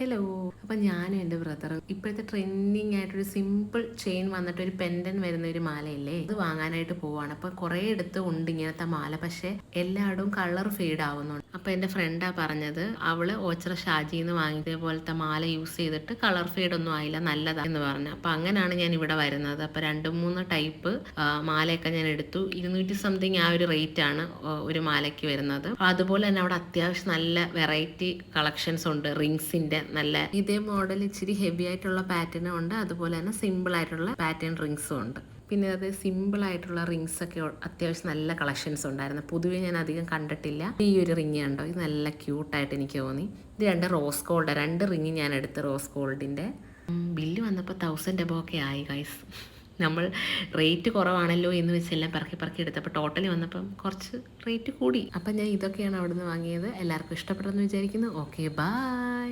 Hello. അപ്പം ഞാനും എൻ്റെ ബ്രദറും ഇപ്പോഴത്തെ ട്രെൻഡിങ് ആയിട്ടൊരു സിമ്പിൾ ചെയിൻ വന്നിട്ട് ഒരു പെൻഡൻ വരുന്ന ഒരു മാലയില്ലേ, അത് വാങ്ങാനായിട്ട് പോവാണ്. അപ്പം കുറേ അടുത്ത് ഉണ്ട് ഇങ്ങനത്തെ മാല, പക്ഷേ എല്ലായിടും കളർ ഫെയ്ഡ് ആവുന്നുണ്ട്. അപ്പം എൻ്റെ ഫ്രണ്ടാ പറഞ്ഞത് അവള് ഓച്ചറ ഷാജിന്ന് വാങ്ങിയതേ പോലത്തെ മാല യൂസ് ചെയ്തിട്ട് കളർ ഫെയ്ഡ് ഒന്നും ആയില്ല, നല്ലതാ എന്ന് പറഞ്ഞു. അപ്പം അങ്ങനെയാണ് ഞാൻ ഇവിടെ വരുന്നത്. അപ്പം 2-3 ടൈപ്പ് മാലയൊക്കെ ഞാൻ എടുത്തു. 200 സംതിങ് ആ ഒരു റേറ്റ് ആണ് ഒരു മാലയ്ക്ക് വരുന്നത്. അതുപോലെ തന്നെ അവിടെ അത്യാവശ്യം നല്ല വെറൈറ്റി കളക്ഷൻസ് ഉണ്ട്. റിങ്സിന്റെ നല്ല ഇതേ മോഡൽ ഇച്ചിരി ഹെവി ആയിട്ടുള്ള പാറ്റേണും ഉണ്ട്, അതുപോലെ തന്നെ സിമ്പിൾ ആയിട്ടുള്ള പാറ്റേൺ റിങ്സും ഉണ്ട്. പിന്നെ അത് സിമ്പിൾ ആയിട്ടുള്ള റിങ്സ് ഒക്കെ അത്യാവശ്യം നല്ല കളക്ഷൻസ് ഉണ്ടായിരുന്നു. പൊതുവെ ഞാൻ അധികം കണ്ടിട്ടില്ല. ഈ ഒരു റിങ് കണ്ടോ, ഇത് നല്ല ക്യൂട്ടായിട്ട് എനിക്ക് തോന്നി. ഇത് 2 റോസ് ഗോൾഡ്, 2 റിങ് ഞാൻ എടുത്ത് റോസ് ഗോൾഡിന്റെ. ബില്ല് വന്നപ്പോൾ 1000 എബോ ഒക്കെ ആയി ഗൈസ്. നമ്മൾ റേറ്റ് കുറവാണല്ലോ എന്ന് വെച്ചെല്ലാം പറക്കി പറക്കി എടുത്തപ്പോൾ ടോട്ടലി വന്നപ്പം കുറച്ച് റേറ്റ് കൂടി. അപ്പം ഞാൻ ഇതൊക്കെയാണ് അവിടെ നിന്ന് വാങ്ങിയത്. എല്ലാവർക്കും ഇഷ്ടപ്പെട്ടെന്ന് വിചാരിക്കുന്നു. Okay, by.